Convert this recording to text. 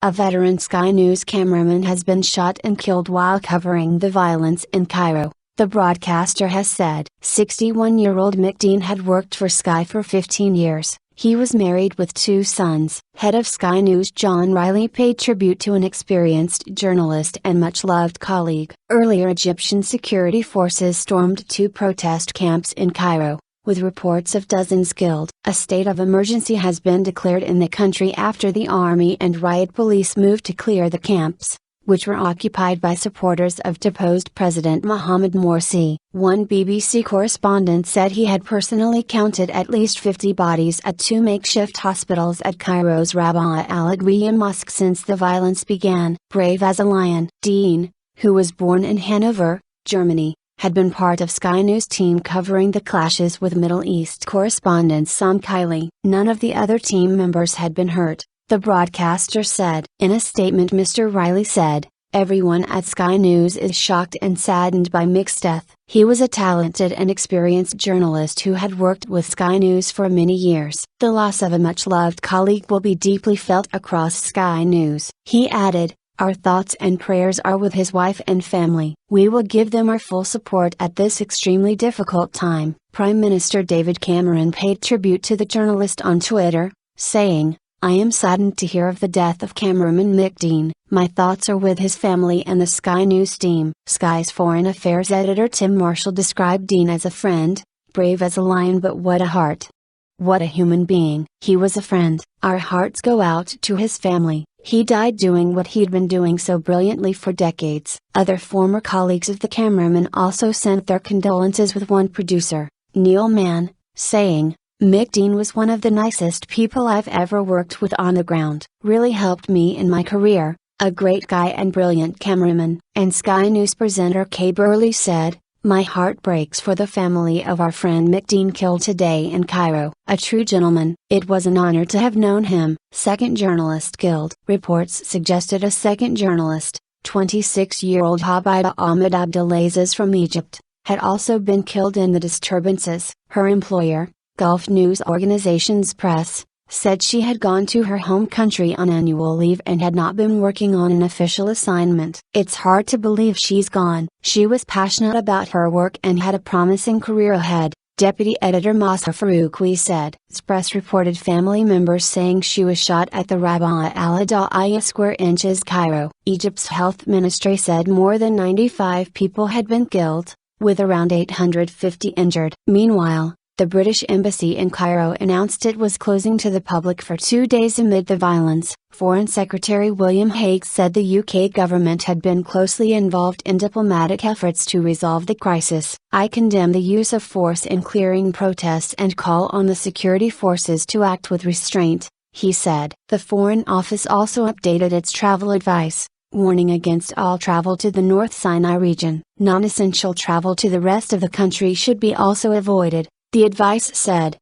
A veteran Sky News cameraman has been shot and killed while covering the violence in Cairo, the broadcaster has said. 61-year-old Mick Deane had worked for Sky for 15 years. He was married with 2 sons. Head of Sky News John Ryley paid tribute to an experienced journalist and much-loved colleague. Earlier, Egyptian security forces stormed 2 protest camps in Cairo, with reports of dozens killed. A state of emergency has been declared in the country after the army and riot police moved to clear the camps, which were occupied by supporters of deposed President Mohammed Morsi. One BBC correspondent said he had personally counted at least 50 bodies at 2 makeshift hospitals at Cairo's Rabaa al-Adwiya mosque since the violence began. Brave as a lion. Deane, who was born in Hannover, Germany, had been part of Sky News team covering the clashes with Middle East correspondent Sam Kiley. None of the other team members had been hurt, the broadcaster said. In a statement, Mr. Ryley said, "Everyone at Sky News is shocked and saddened by Mick's death. He was a talented and experienced journalist who had worked with Sky News for many years. The loss of a much-loved colleague will be deeply felt across Sky News." He added, "Our thoughts and prayers are with his wife and family. We will give them our full support at this extremely difficult time." Prime Minister David Cameron paid tribute to the journalist on Twitter, saying, "I am saddened to hear of the death of cameraman Mick Deane. My thoughts are with his family and the Sky News team." Sky's Foreign Affairs editor Tim Marshall described Deane as a friend, brave as a lion, but what a heart. What a human being. He was a friend. Our hearts go out to his family. He died doing what he'd been doing so brilliantly for decades. Other former colleagues of the cameraman also sent their condolences, with one producer, Neil Mann, saying, "Mick Deane was one of the nicest people I've ever worked with on the ground. Really helped me in my career, a great guy and brilliant cameraman." And Sky News presenter Kay Burley said, "My heart breaks for the family of our friend Mick Deane, killed today in Cairo. A true gentleman. It was an honor to have known him." Second journalist killed. Reports suggested a second journalist, 26-year-old Rabaa Ahmed Abdelaziz from Egypt, had also been killed in the disturbances. Her employer, Gulf News Organizations Press, said she had gone to her home country on annual leave and had not been working on an official assignment. "It's hard to believe she's gone. She was passionate about her work and had a promising career ahead," Deputy Editor Masa Farouqui said. Press reported family members saying she was shot at the Rabaa al-Adwiya square inches, Cairo. Egypt's health ministry said more than 95 people had been killed, with around 850 injured. Meanwhile, the British Embassy in Cairo announced it was closing to the public for 2 days amid the violence. Foreign Secretary William Hague said the UK government had been closely involved in diplomatic efforts to resolve the crisis. "I condemn the use of force in clearing protests and call on the security forces to act with restraint," he said. The Foreign Office also updated its travel advice, warning against all travel to the North Sinai region. Non-essential travel to the rest of the country should be also avoided, the advice said.